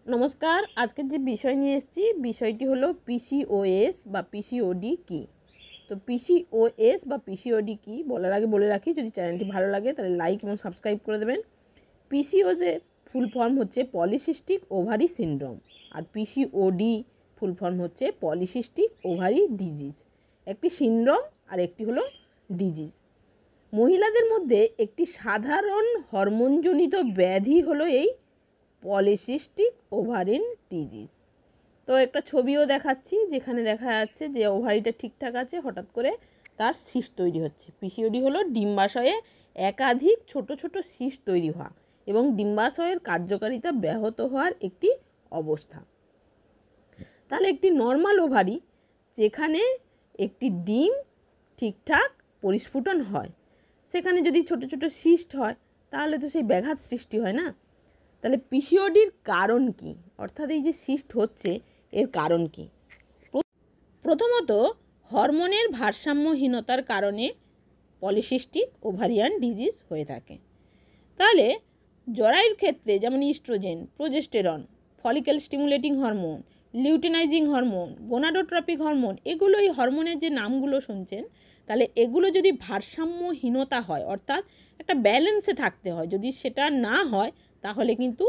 নমস্কার। আজকের যে বিষয় নিয়ে এসেছি বিষয়টি হলো পিসিওএস বা পিসিওডি কি। তো পিসিওএস বা পিসিওডি কি বলার আগে বলে রাখি, যদি চ্যানেলটি ভালো লাগে তাহলে লাইক এবং সাবস্ক্রাইব করে দেবেন। পিসিওএসের ফুল ফর্ম হচ্ছে পলিসিস্টিক ওভারি সিনড্রোম, আর পিসিওডি ফুল ফর্ম হচ্ছে পলিসিস্টিক ওভারি ডিজিজ। একটি সিনড্রোম আর একটি হলো ডিজিজ। মহিলাদের মধ্যে একটি সাধারণ হরমোনজনিত ব্যাধি হলো এই পলিসিস্টিক ওভারিন ডিজিজ। তো একটা ছবিও দেখাচ্ছি, যেখানে দেখা যাচ্ছে যে ওভারিটা ঠিকঠাক আছে, হঠাৎ করে তার সিস্ট তৈরি হচ্ছে। পিসিওডি হলো ডিম্বাশয়ে একাধিক ছোট ছোট সিস্ট তৈরি হওয়া এবং ডিম্বাশয়ের কার্যকারিতা ব্যাহত হওয়ার একটি অবস্থা। তাহলে একটি নর্মাল ওভারি, যেখানে একটি ডিম ঠিকঠাক পরিস্ফুটন হয়, সেখানে যদি ছোট ছোট সিস্ট হয় তাহলে তো সেই ব্যাঘাত সৃষ্টি হয় না। তাহলে পিসিওডির কারণ কি, অর্থাৎ এই যে সিস্ট হচ্ছে এর কারণ কি? প্রথমত হরমোনের ভারসাম্যহীনতার কারণে পলিসিস্টিক ওভারিয়ান ডিজিজ হয়ে থাকে। তাহলে জরায়ুর ক্ষেত্রে যেমন oestrogen, progesterone, follicle stimulating hormone, luteinizing hormone, gonadotropic hormone, এগুলো এই হরমোনের যে নামগুলো শুনছেন, তাহলে এগুলো যদি ভারসাম্যহীনতা হয়, অর্থাৎ একটা ব্যালেন্সে থাকতে হয়, যদি সেটা না হয় তাহলে কিন্তু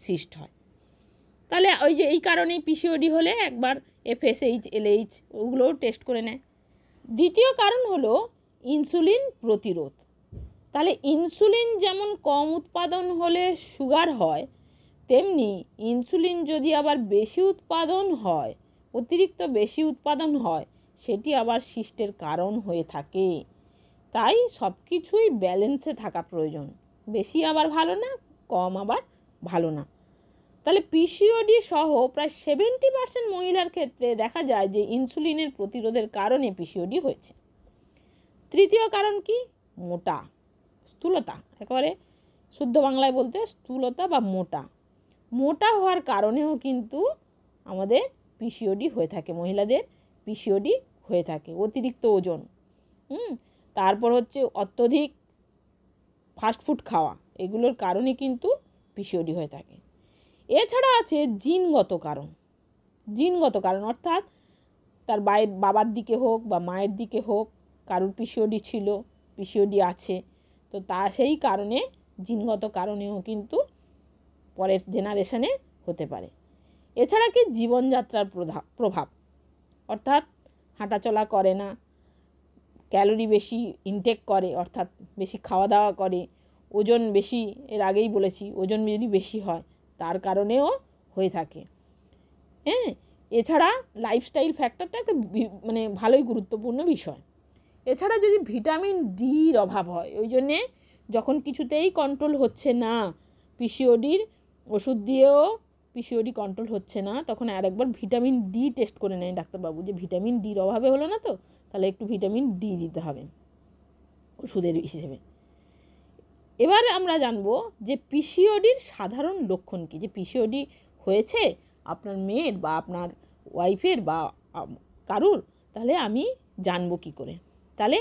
সিস্ট হয়। তাহলে ওই যে এই কারণেই পিসিওডি হলে একবার এফএসএইচ, এলএইচ ওগুলোও টেস্ট করে নেয়। দ্বিতীয় কারণ হলো ইনসুলিন প্রতিরোধ। তাহলে ইনসুলিন যেমন কম উৎপাদন হলে সুগার হয়, তেমনি ইনসুলিন যদি আবার বেশি উৎপাদন হয়, অতিরিক্ত বেশি উৎপাদন হয়, সেটি আবার সিস্টের কারণ হয়ে থাকে। তাই সব কিছুই ব্যালেন্সে থাকা প্রয়োজন, বেশি আবার ভালো না, কম আবার ভালো না। তাহলে পিসিওডি সহ প্রায় 70% মহিলার ক্ষেত্রে দেখা যায় যে ইনসুলিনের প্রতিরোধের কারণে পিসিওডি হয়েছে। তৃতীয় কারণ কি? মোটা, স্থূলতা, একেবারে শুদ্ধ বাংলায় বলতে স্থূলতা বা মোটা। মোটা হওয়ার কারণেও কিন্তু আমাদের পিসিওডি হয়ে থাকে, মহিলাদের পিসিওডি হয়ে থাকে। অতিরিক্ত ওজন, তারপর হচ্ছে অত্যধিক ফাস্টফুড খাওয়া, এগুলোর কারণে কিন্তু পিসিওডি হয়ে থাকে। এছাড়া আছে জিনগত কারণ। জিনগত কারণ অর্থাৎ তার বাবার দিকে হোক বা মায়ের দিকে হোক কারুর পিসিওডি ছিল, পিসিওডি আছে, তো তা সেই কারণে জিনগত কারণেও কিন্তু পরের জেনারেশনে হতে পারে। এছাড়া কি জীবনযাত্রার প্রভাব, অর্থাৎ হাঁটাচলা করে না, ক্যালোরি বেশি ইনটেক করে, অর্থাৎ বেশি খাওয়া দাওয়া করে, ওজন বেশি, এর আগেই বলেছি ওজন যদি বেশি হয় তার কারণেও হয়ে থাকে। এছাড়া লাইফস্টাইল ফ্যাক্টরটা একটা মানে ভালোই গুরুত্বপূর্ণ বিষয়। এছাড়া যদি ভিটামিন ডির অভাব হয়, ওই জন্যে যখন কিছুতেই কন্ট্রোল হচ্ছে না, পিসিওডির ওষুধ দিয়েও পিসিওডি কন্ট্রোল হচ্ছে না, তখন আরেকবার ভিটামিন ডি টেস্ট করে নেয় ডাক্তারবাবু, যে ভিটামিন ডির অভাবে হলো না তো, তাহলে একটু ভিটামিন ডি দিতে হবে ওষুধের হিসেবে। এবার আমরা জানবো যে পিসিওডির সাধারণ লক্ষণ কী। যে পিসিওডি হয়েছে আপনার মেয়ের বা আপনার ওয়াইফের বা কারুর, তাহলে আমি জানবো কী করে? তাহলে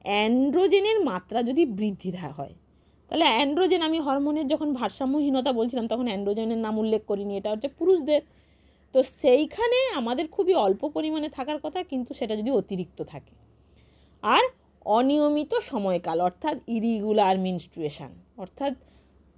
অ্যান্ড্রোজেনের মাত্রা যদি বৃদ্ধি হয়, তাহলে অ্যান্ড্রোজেন, আমি হরমোনের যখন ভারসাম্যহীনতা বলছিলাম তখন অ্যান্ড্রোজেনের নাম উল্লেখ করিনি, এটা হচ্ছে পুরুষদের। তো সেইখানে আমাদের খুবই অল্প পরিমাণে থাকার কথা, কিন্তু সেটা যদি অতিরিক্ত থাকে। আর অনিয়মিত সময়কাল, অর্থাৎ ইরিগুলার মেনস্ট্রুয়েশন, অর্থাৎ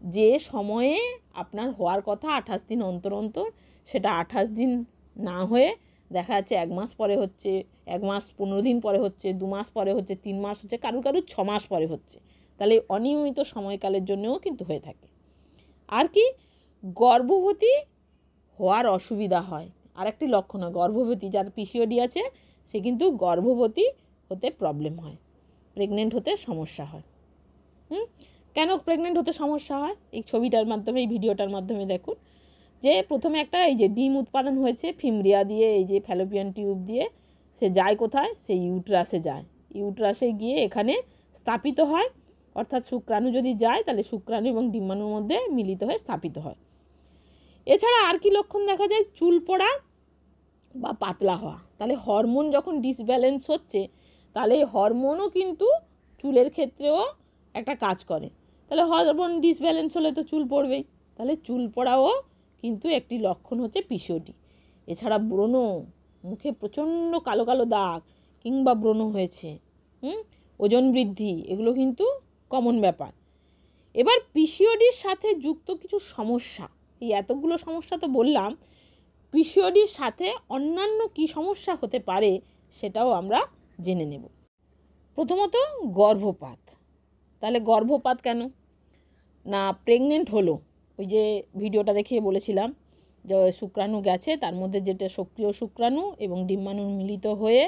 যে সময়ে আপনার হওয়ার কথা 28 দিন অন্তর অন্তর, সেটা 28 দিন না হয়ে দেখা যাচ্ছে 1 মাস পরে হচ্ছে, 1 মাস 15 দিন পরে হচ্ছে, 2 মাস পরে হচ্ছে, 3 মাস হচ্ছে, কারুর 6 মাস পরে হচ্ছে। তাহলে অনিয়মিত সময়কালের জন্যও কিন্তু হয়ে থাকে। আর কি? গর্ভবতী হওয়ার অসুবিধা হয়, আর একটি লক্ষণ হয় গর্ভবতী যার পিসিওডি আছে সে কিন্তু গর্ভবতী হতে প্রবলেম হয়, প্রেগনেন্ট হতে সমস্যা হয়। কেন প্রেগনেন্ট হতে সমস্যা হয়? এই ছবিটার মাধ্যমে, এই ভিডিওটার মাধ্যমে দেখুন যে প্রথমে একটা এই যে ডিম উৎপাদন হয়েছে ফিমরিয়া দিয়ে, এই যে ফ্যালোপিয়ান টিউব দিয়ে, সে যায় কোথায়? সেই ইউট্রাসে যায়। ইউট্রাসে গিয়ে এখানে স্থাপিত হয়, অর্থাৎ শুক্রাণু যদি যায় তাহলে শুক্রাণু এবং ডিম্বাণুর মধ্যে মিলিত হয়ে স্থাপিত হয়। এছাড়া আর কি লক্ষণ দেখা যায়? চুল পড়া বা পাতলা হওয়া। তাহলে হরমোন যখন ডিসব্যালেন্স হচ্ছে, তাহলে হরমোনও কিন্তু চুলের ক্ষেত্রেও একটা কাজ করে। তাহলে হরমোন ডিসব্যালেন্স হলে তো চুল পড়বেই, তাহলে চুল পড়াও কিন্তু একটি লক্ষণ হচ্ছে পিসিওডি। এছাড়া ব্রণ, মুখে প্রচণ্ড কালো কালো দাগ কিংবা ব্রণ হয়েছে, ওজন বৃদ্ধি, এগুলো কিন্তু কমন ব্যাপার। এবার পিসিওডির সাথে যুক্ত কিছু সমস্যা, এই এতগুলো সমস্যা তো বললাম, পিসিওডির সাথে অন্যান্য কি সমস্যা হতে পারে সেটাও আমরা জেনে নেব। প্রথমত গর্ভপাত। তাহলে গর্ভপাত কেন না? প্রেগনেন্ট হলো, ওই যে ভিডিওটা দেখিয়ে বলেছিলাম যে শুক্রাণু গেছে, তার মধ্যে যেটা সক্রিয় শুক্রাণু এবং ডিম্বাণু মিলিত হয়ে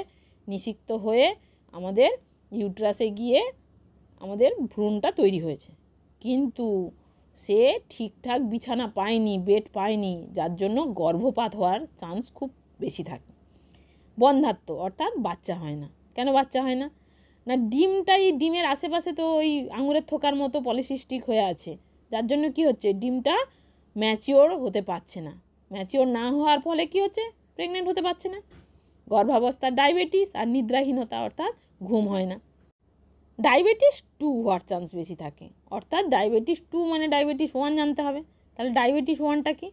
নিষিক্ত হয়ে আমাদের ইউট্রাসে গিয়ে আমাদের ভ্রূণটা তৈরি হয়েছে, কিন্তু সে ঠিকঠাক বিছানা পায়নি, বেড পায়নি, যার জন্য গর্ভপাত হওয়ার চান্স খুব বেশি থাকে। বন্ধ্যাত্ব অর্থাৎ বাচ্চা হয় না। কেন বাচ্চা হয় না? না ডিমের আশেপাশে তো ওই আঙুরের থোকার মতো পলিসিস্টিক হয়ে আছে, যার জন্য কি হচ্ছে, ডিমটা ম্যাচিওর হতে পারছে না। ম্যাচিওর না হওয়ার ফলে কি হচ্ছে, প্রেগনেন্ট হতে পারছে না। গর্ভাবস্থার ডায়াবেটিস আর নিদ্রাহীনতা অর্থাৎ ঘুম হয় না। ডায়াবেটিস 2 হওয়ার চান্স বেশি থাকে, অর্থাৎ ডায়াবেটিস 2 মানে ডায়াবেটিস 1 জানতে হবে। তাহলে ডায়াবেটিস 1টা কি?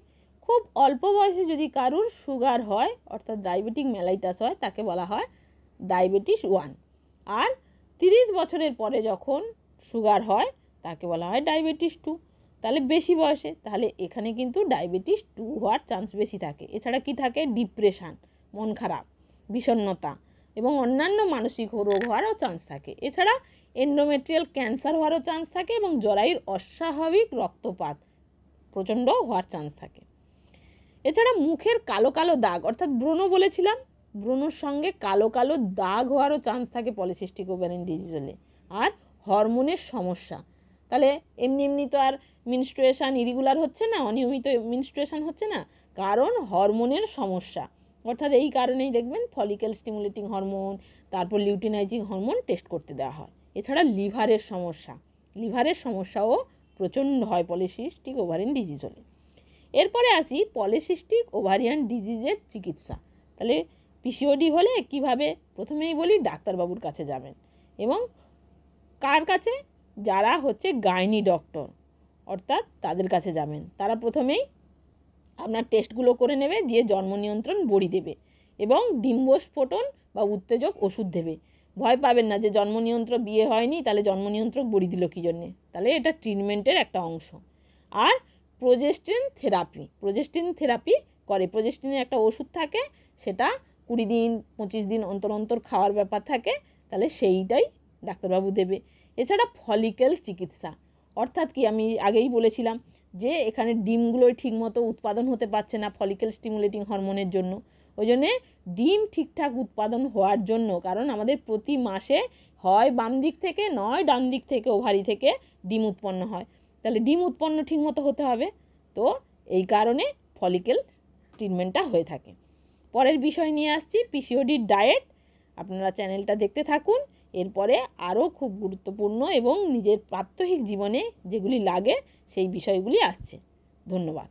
খুব অল্প বয়সে যদি কারুর সুগার হয় অর্থাৎ ডায়াবেটিক মেলাইটাস হয়, তাকে বলা হয় ডায়াবেটিস 1। আর 30 বছরের পরে যখন সুগার হয় তাকে বলা হয় ডায়াবেটিস 2। তাহলে বেশি বয়সে, তাহলে এখানে কিন্তু ডায়াবেটিস 2 হওয়ার চান্স বেশি থাকে। এছাড়া কি থাকে? ডিপ্রেশন, মন খারাপ, বিষণ্ণতা এবং অন্যান্য মানসিক রোগ হওয়ারও চান্স থাকে। এছাড়া এন্ডোমেট্রিয়াল ক্যান্সার হওয়ারও চান্স থাকে এবং জরায়ুর অস্বাভাবিক রক্তপাত প্রচণ্ড হওয়ার চান্স থাকে। এছাড়া মুখের কালো কালো দাগ অর্থাৎ ব্রণ বলেছিলাম, ব্রণর সঙ্গে কালো কালো দাগ হওয়ারও চান্স থাকে পলিসিস্টিক ওভারিয়ান ডিজিজ হলে। আর হরমোনের সমস্যা, তাহলে এমনি তো আর মিনস্ট্রুয়েশন ইরেগুলার হচ্ছে না, অনিয়মিত মিনস্ট্রুয়েশন হচ্ছে না, কারণ হরমোনের সমস্যা। অর্থাৎ এই কারণেই দেখবেন ফলিক্যাল স্টিমুলেটিং হরমোন, তারপর লিউটিনাইজিং হরমোন টেস্ট করতে দেওয়া হয়। এছাড়া লিভারের সমস্যাও প্রচণ্ড হয় পলিসিস্টিক ওভারিয়ান ডিজিজ হলে। এরপরে আসি পলিসিস্টিক ওভারিয়ান ডিজিজের চিকিৎসা। তাহলে পিসিওডি হলে কিভাবে? প্রথমেই বলি ডাক্তারবাবুর কাছে যাবেন, এবং কার কাছে? যারা হচ্ছে গাইনি ডক্টর অর্থাৎ তাদের কাছে যাবেন। তারা প্রথমেই আপনার টেস্টগুলো করে নেবে, দিয়ে জন্ম নিয়ন্ত্রণ বড়ি দেবে এবং ডিম্বস্ফোটন বা উত্তেজক ওষুধ দেবে। ভয় পাবেন না যে জন্ম নিয়ন্ত্রক বিয়ে হয়নি তাহলে জন্ম নিয়ন্ত্রক বড়ি দিল কী জন্যে, তাহলে এটা ট্রিটমেন্টের একটা অংশ। আর প্রোজেস্টিন থেরাপি করে। প্রোজেস্টিনের একটা ওষুধ থাকে, সেটা 20 দিন 25 দিন অন্তর অন্তর খাওয়ার ব্যাপার থাকে, তাহলে সেইটাই ডাক্তারবাবু দেবে। এছাড়া ফলিক্যাল চিকিৎসা অর্থাৎ কি, আমি আগেই বলেছিলাম যে এখানে ডিমগুলোই ঠিকমতো উৎপাদন হতে পারছে না ফলিক্যাল স্টিমুলেটিং হরমোনের জন্য। ওই জন্যে ডিম ঠিকঠাক উৎপাদন হওয়ার জন্য, কারণ আমাদের প্রতি মাসে হয় বাম দিক থেকে নয় ডান দিক থেকে ওভারি থেকে ডিম উৎপন্ন হয়, তাহলে ডিম উৎপন্ন ঠিকমতো হতে হবে। তো এই কারণে ফলিক্যাল ট্রিটমেন্টটা হয়ে থাকে। পরের বিষয় নিয়ে আসছি পিসিওডির ডায়েট। আপনারা চ্যানেলটা দেখতে থাকুন, এরপরে আরও খুব গুরুত্বপূর্ণ এবং নিজের প্রাত্যহিক জীবনে যেগুলি লাগে সেই বিষয়গুলি আসছে। ধন্যবাদ।